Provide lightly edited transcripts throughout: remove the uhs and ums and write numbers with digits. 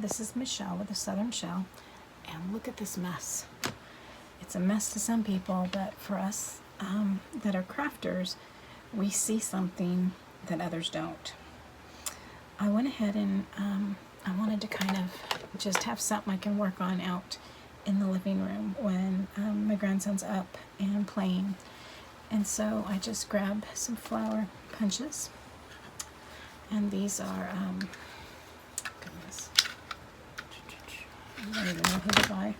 this is Michelle with the Southern Shell, and look at this mess. It's a mess to some people, but for us that are crafters, we see something that others don't. I went ahead and I wanted to kind of just have something I can work on out in the living room when my grandson's up and playing. And so I just grabbed some flower punches, and these are, goodness, I don't even know who to buy.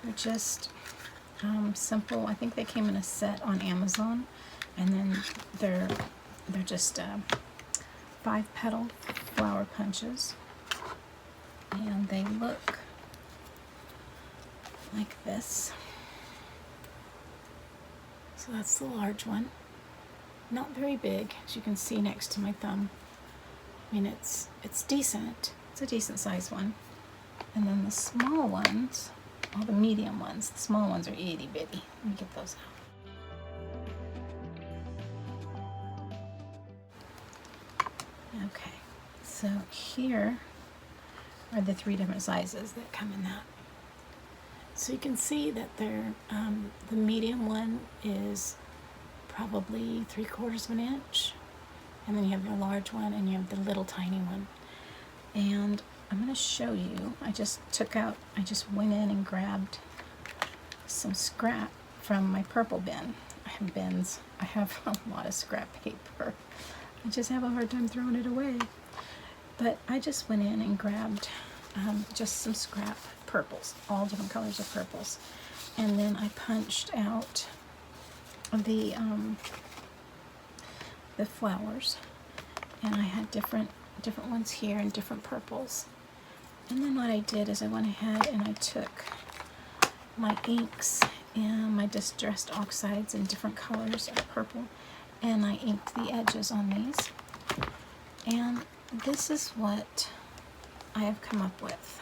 They're just simple. I think they came in a set on Amazon, and then they're just 5-petal flower punches, and they look like this. So that's the large one. Not very big, as you can see next to my thumb. I mean, it's decent. It's a decent size one. And then the small ones, all the medium ones, the small ones are itty bitty. Let me get those out. Okay, so here are the 3 different sizes that come in that. So you can see that they're, the medium one is probably 3/4 of an inch, and then you have your large one, and you have the little tiny one. And I'm going to show you, I just went in and grabbed some scrap from my purple bin. I have bins. I have a lot of scrap paper. I just have a hard time throwing it away. But I just went in and grabbed just some scrap purples, all different colors of purples. And then I punched out the flowers, and I had different ones here and different purples. And then what I did is I went ahead and I took my inks and my distressed oxides in different colors of purple, and I inked the edges on these. And this is what I have come up with.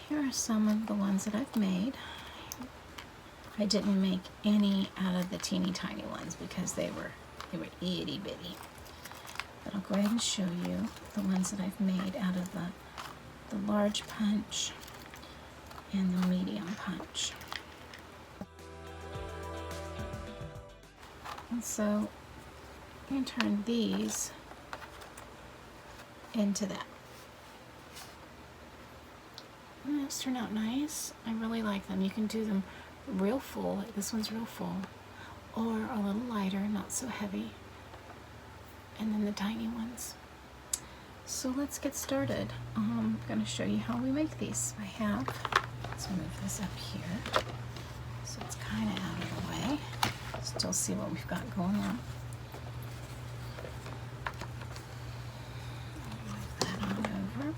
Here are some of the ones that I've made. I didn't make any out of the teeny tiny ones because they were itty bitty. But I'll go ahead and show you the ones that I've made out of the large punch and the medium punch. And so you can turn these into that. And those turn out nice. I really like them. You can do them real full, like this one's real full, or a little lighter, not so heavy, and then the tiny ones. So let's get started. I'm going to show you how we make these. Let's move this up here so it's kind of out of the way. Still see what we've got going on. Move that on over.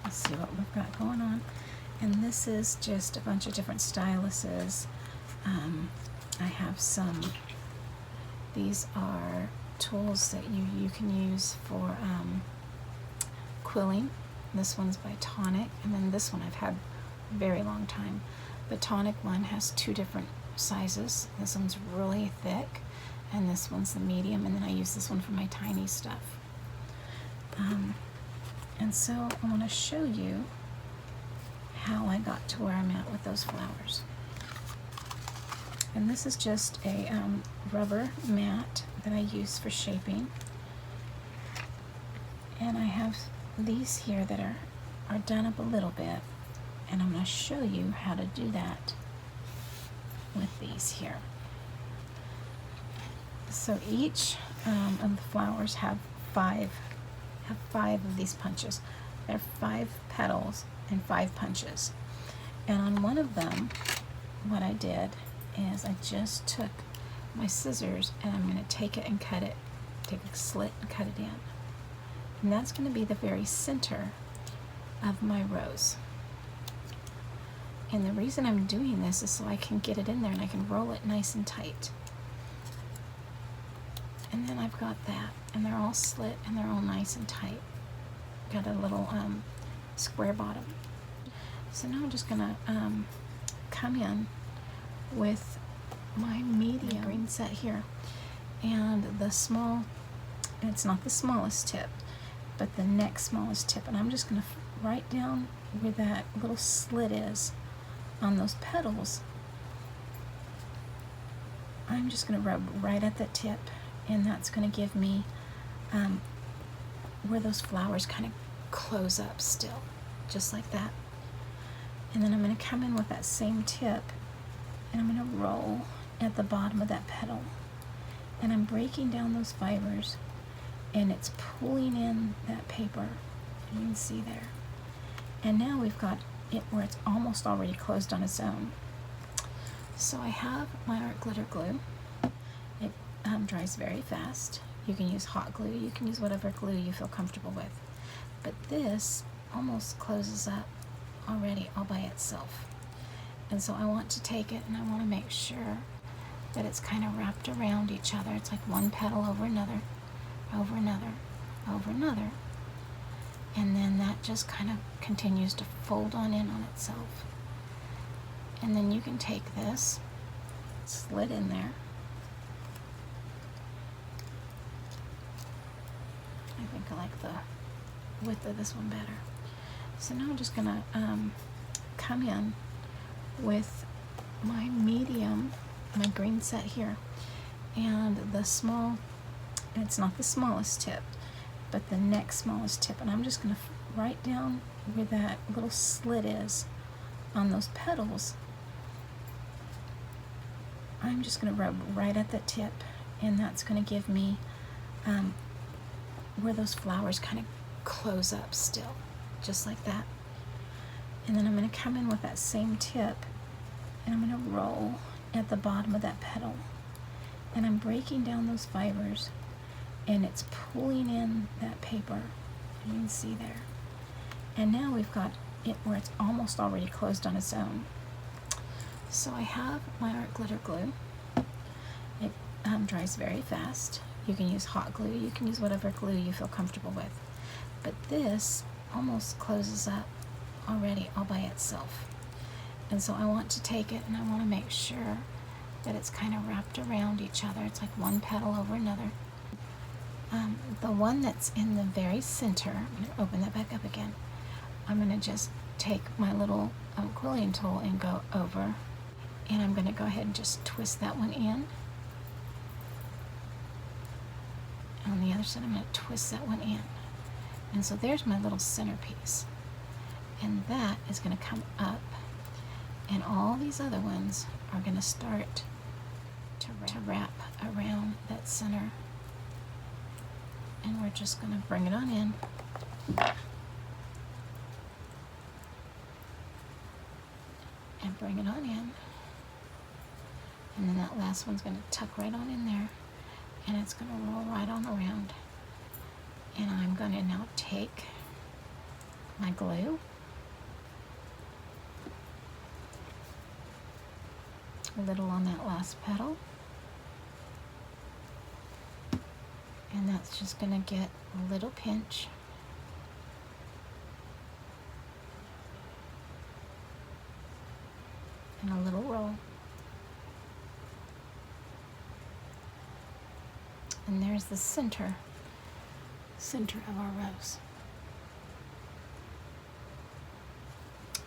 Let's see what we've got going on. And this is just a bunch of different styluses. I have some, these are tools that you can use for quilling. This one's by Tonic, and then this one I've had a very long time. The Tonic one has 2 different sizes. This one's really thick, and this one's the medium, and then I use this one for my tiny stuff. And so I want to show you how I got to where I'm at with those flowers. And this is just a rubber mat that I use for shaping. And I have these here that are done up a little bit, and I'm going to show you how to do that with these here. So each of the flowers have 5 of these punches. They're 5 petals and 5 punches. And on one of them, what I did is I just took my scissors and I'm going to take it and cut it, take a slit and cut it in. And that's going to be the very center of my rose. And the reason I'm doing this is so I can get it in there and I can roll it nice and tight. And then I've got that, and they're all slit and they're all nice and tight. Got a little square bottom. So now I'm just gonna come in with my medium green set here, and it's not the smallest tip, but the next smallest tip. And I'm just going to right down where that little slit is on those petals. I'm just going to rub right at the tip, and that's going to give me where those flowers kind of close up still, just like that. And then I'm going to come in with that same tip, and I'm going to roll at the bottom of that petal, and I'm breaking down those fibers, and it's pulling in that paper. You can see there. And now we've got it where it's almost already closed on its own. So I have my art glitter glue. It dries very fast. You can use hot glue, you can use whatever glue you feel comfortable with. But this almost closes up already all by itself. And so I want to take it, and I want to make sure that it's kind of wrapped around each other. It's like one petal over another, over another, over another. And then that just kind of continues to fold on in on itself. And then you can take this, slit in there. I think I like the width of this one better. So now I'm just gonna come in with my medium, my green set here, and it's not the smallest tip, but the next smallest tip. And I'm just gonna right down where that little slit is on those petals. I'm just going to rub right at the tip, and that's going to give me where those flowers kind of close up still, just like that. And then I'm going to come in with that same tip, and I'm going to roll at the bottom of that petal, and I'm breaking down those fibers, and it's pulling in that paper. You can see there. And now we've got it where it's almost already closed on its own. So I have my art glitter glue. It dries very fast. You can use hot glue, you can use whatever glue you feel comfortable with. But this almost closes up already all by itself. And so I want to take it, and I want to make sure that it's kind of wrapped around each other. It's like one petal over another. The one that's in the very center, I'm going to open that back up again. I'm going to just take my little quilling tool and go over, and I'm going to go ahead and just twist that one in. And on the other side, I'm going to twist that one in. And so there's my little centerpiece. And that is going to come up, and all these other ones are going to start to wrap around that center. And we're just going to bring it on in. And bring it on in. And then that last one's going to tuck right on in there. And it's going to roll right on around. And I'm going to now take my glue, a little on that last petal, and that's just going to get a little pinch, and a little roll. And there's the center of our rose.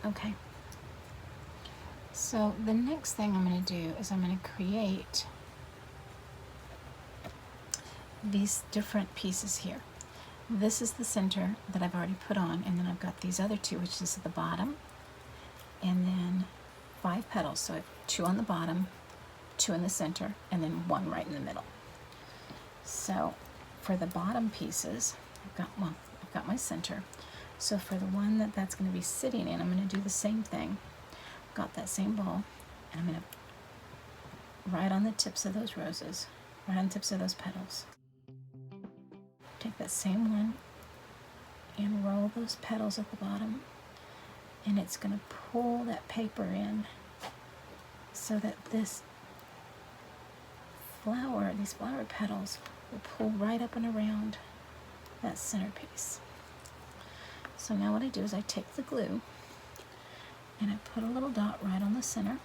Okay. So the next thing I'm going to do is I'm going to create these different pieces here. This is the center that I've already put on, and then I've got these other two, which is at the bottom, and then 5 petals. So I have 2 on the bottom, 2 in the center, and then 1 right in the middle. So for the bottom pieces, I've got my center. So for the one that's going to be sitting in, I'm going to do the same thing. Got that same ball, and I'm going to right on the tips of those roses, right on the tips of those petals. Take that same one and roll those petals at the bottom, and it's going to pull that paper in so that these flower petals will pull right up and around that centerpiece. So now what I do is I take the glue and I put a little dot right on the center.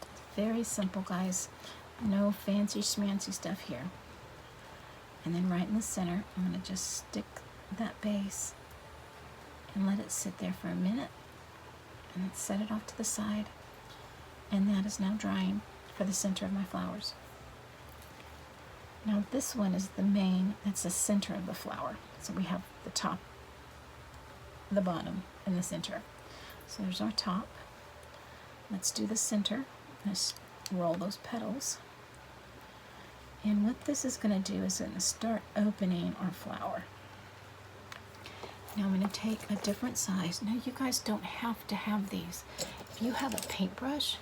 It's very simple, guys. No fancy schmancy stuff here. And then right in the center, I'm going to just stick that base and let it sit there for a minute, and then set it off to the side. And that is now drying for the center of my flowers. Now this one is the main, that's the center of the flower. So we have the top, the bottom, and the center. So there's our top. Let's do the center. Let's roll those petals. And what this is going to do is going to start opening our flower. Now I'm going to take a different size. Now you guys don't have to have these. If you have a paintbrush,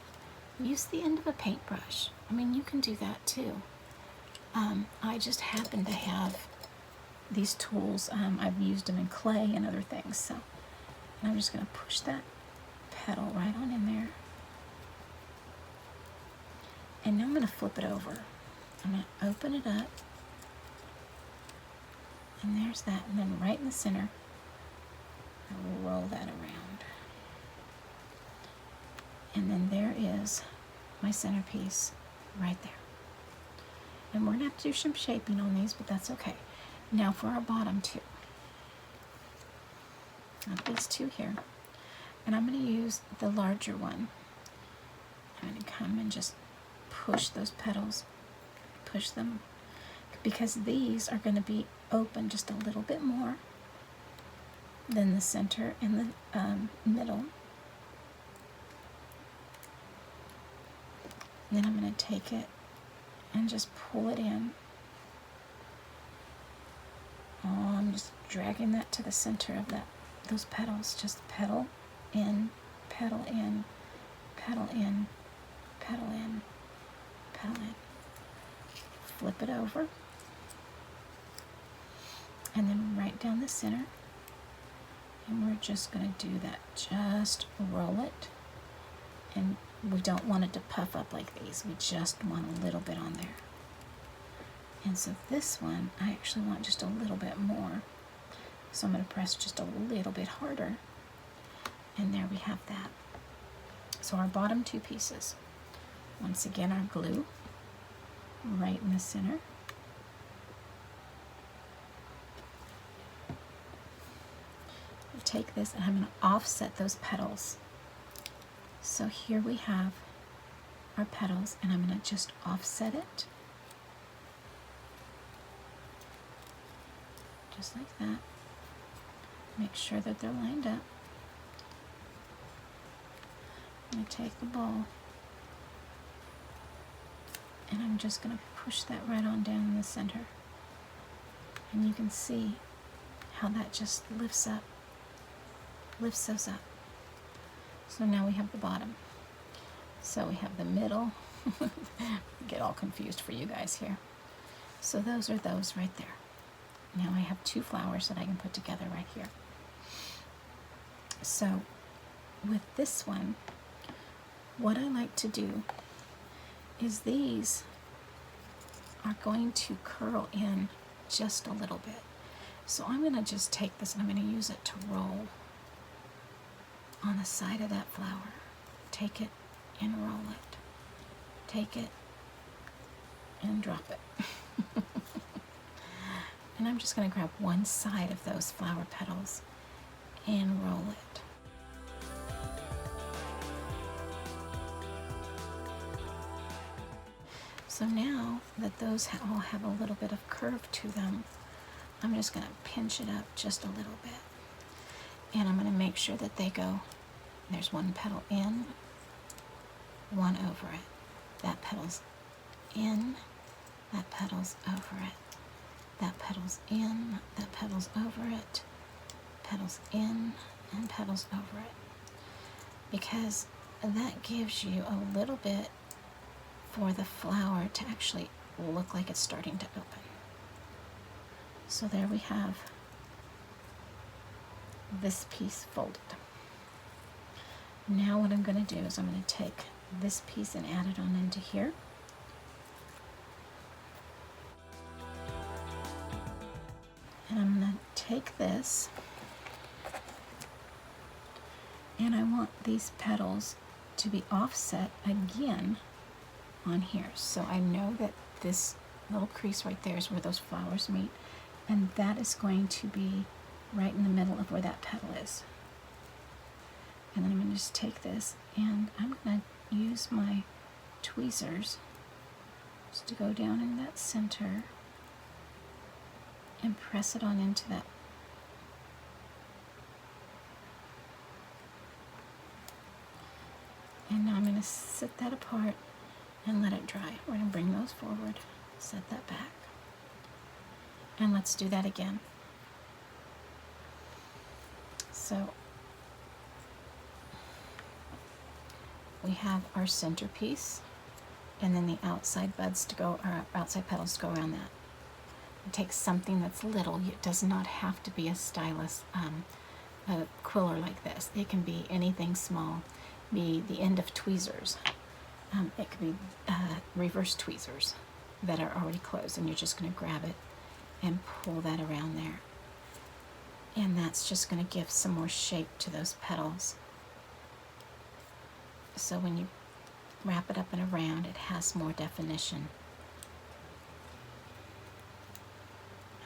use the end of a paintbrush. I mean, you can do that too. I just happen to have these tools. I've used them in clay and other things. So and I'm just going to push that petal right on in there. And now I'm going to flip it over. I'm going to open it up. And there's that. And then right in the center, I'll roll that around. And then there is my centerpiece right there. And we're going to have to do some shaping on these, but that's okay. Now for our bottom two. Got these two here. And I'm going to use the larger one. I'm going to come and just push those petals, push them, because these are going to be open just a little bit more than the center and the middle. And then I'm going to take it and just pull it in. Oh, I'm just dragging that to the center of those petals. Just petal in, petal in, petal in, petal in, petal in. Flip it over. And then right down the center. And we're just going to do that. Just roll it. And we don't want it to puff up like these. We just want a little bit on there. And so this one, I actually want just a little bit more. So I'm going to press just a little bit harder. And there we have that. So our bottom two pieces. Once again, our glue right in the center. I'll take this and I'm going to offset those petals. So here we have our petals, and I'm going to just offset it. Just like that. Make sure that they're lined up. I'm going to take the ball, and I'm just going to push that right on down in the center. And you can see how that just lifts up, lifts those up. So now we have the bottom. So we have the middle. Get all confused for you guys here. So those are those right there. Now I have two flowers that I can put together right here. So with this one, what I like to do is these are going to curl in just a little bit. So I'm going to just take this and I'm going to use it to roll on the side of that flower. Take it and roll it. Take it and drop it. And I'm just going to grab one side of those flower petals and roll it. So now that those all have a little bit of curve to them, I'm just going to pinch it up just a little bit. And I'm going to make sure that they go, there's one petal in, one over it. That petal's in, that petal's over it. That petal's in, that petal's over it. Petals in, and petals over it. Because that gives you a little bit for the flower to actually look like it's starting to open. So there we have this piece folded. Now what I'm going to do is I'm going to take this piece and add it on into here. And I'm going to take this, and I want these petals to be offset again on here. So I know that this little crease right there is where those flowers meet, and that is going to be right in the middle of where that petal is. And then I'm going to just take this and I'm going to use my tweezers just to go down in that center and press it on into that. And now I'm going to set that apart and let it dry. We're going to bring those forward, set that back, and let's do that again. So we have our centerpiece, and then the outside buds to go, or outside petals to go around that. It takes something that's little. It does not have to be a stylus, a quiller like this. It can be anything small. Be the end of tweezers. It could be reverse tweezers that are already closed, and you're just going to grab it and pull that around there. And that's just going to give some more shape to those petals. So when you wrap it up and around, it has more definition.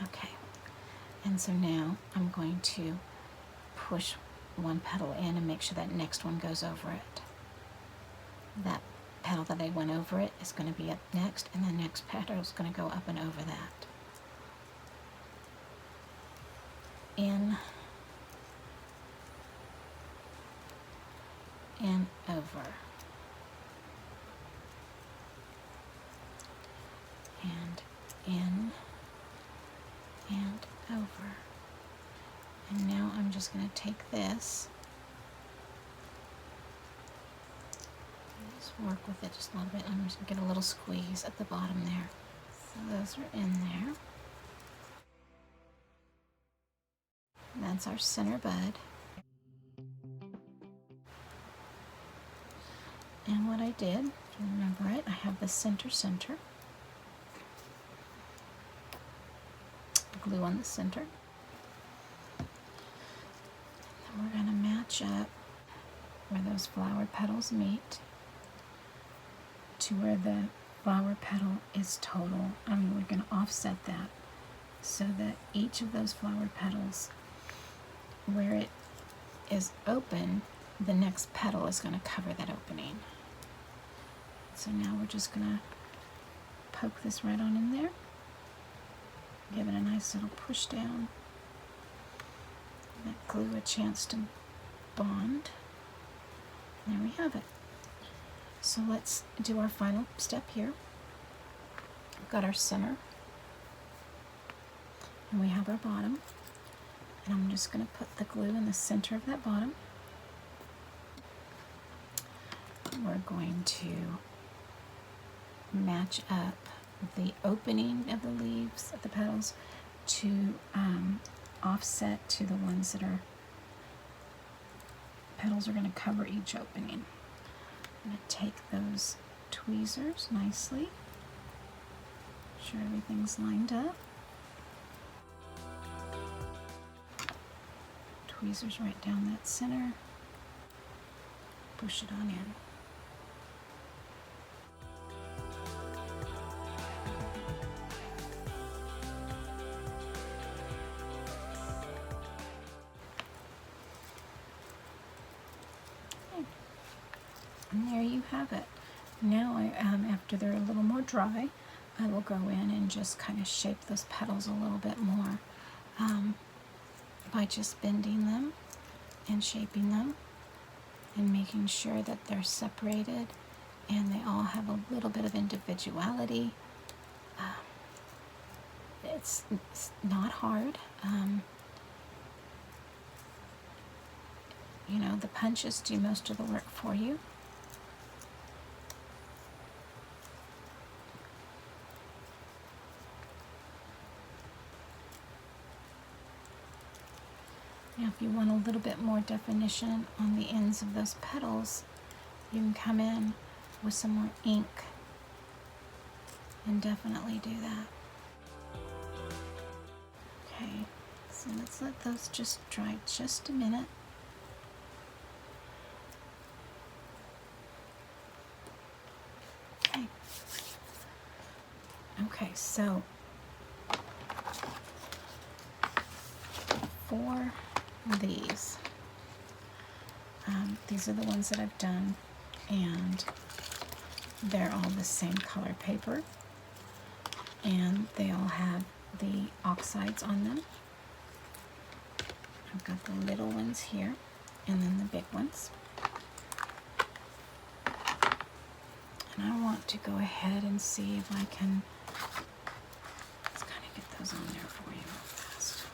Okay, and so now I'm going to push one petal in and make sure that next one goes over it. That petal that I went over it is going to be up next, and the next petal is going to go up and over that. In and over. And in and over. And now I'm just going to take this and just work with it just a little bit. I'm just going to get a little squeeze at the bottom there. So those are in there. That's our center bud. And what I did, if you remember it, I have the center. Glue on the center. And then we're going to match up where those flower petals meet to where the flower petal is total. We're going to offset that so that each of those flower petals, where it is open, the next petal is going to cover that opening. So now we're just going to poke this right on in there. Give it a nice little push down. Let glue a chance to bond. There we have it. So let's do our final step here. We've got our center, and we have our bottom. And I'm just going to put the glue in the center of that bottom. We're going to match up the opening of the leaves, of the petals, to offset to the ones that are, petals are going to cover each opening. I'm going to take those tweezers nicely, make sure everything's lined up. Tweezers right down that center, push it on in. And there you have it. Now, after they're a little more dry, I will go in and just kind of shape those petals a little bit more by just bending them and shaping them and making sure that they're separated and they all have a little bit of individuality. It's not hard. You know, the punches do most of the work for you. Now, if you want a little bit more definition on the ends of those petals, you can come in with some more ink and definitely do that. Okay, so let's let those just dry just a minute. Okay. Okay, so for these are the ones that I've done, and they're all the same color paper, and they all have the oxides on them. I've got the little ones here, and then the big ones. And I want to go ahead and see if I can let's kind of get those on there for you real fast.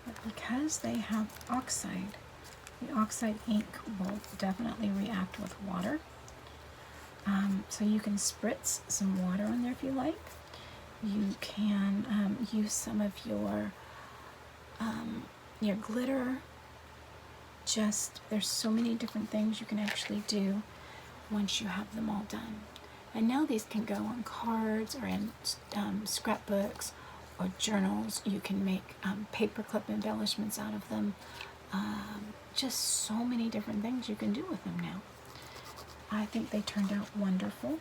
But because they have oxide, the oxide ink will definitely react with water. So you can spritz some water on there if you like. You can use some of your glitter. There's so many different things you can actually do once you have them all done. And now these can go on cards or in scrapbooks or journals. You can make paperclip embellishments out of them. Just so many different things you can do with them now. I think they turned out wonderful.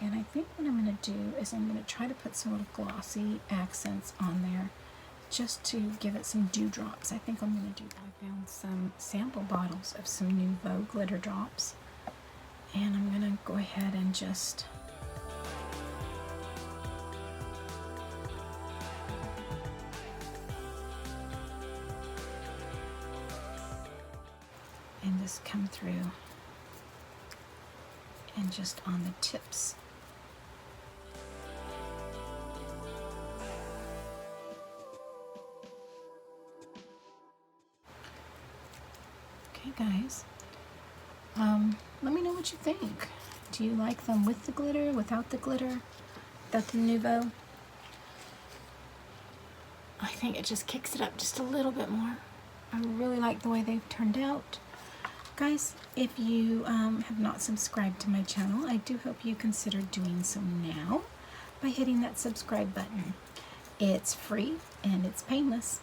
And I think what I'm going to do is I'm going to try to put some little glossy accents on there just to give it some dewdrops. I think I'm going to do that. I found some sample bottles of some Nouveau glitter drops. And I'm going to go ahead and just come through and just on the tips. Okay guys, let me know what you think. Do you like them with the glitter, without the glitter, without the Nouveau? I think it just kicks it up just a little bit more. I really like the way they've turned out. Guys, if you have not subscribed to my channel, I do hope you consider doing so now by hitting that subscribe button. It's free and it's painless.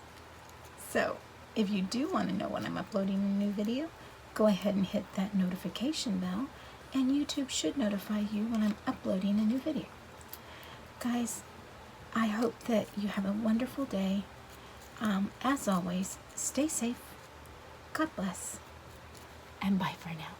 So if you do want to know when I'm uploading a new video, go ahead and hit that notification bell, and YouTube should notify you when I'm uploading a new video. Guys, I hope that you have a wonderful day. As always, stay safe, God bless, and bye for now.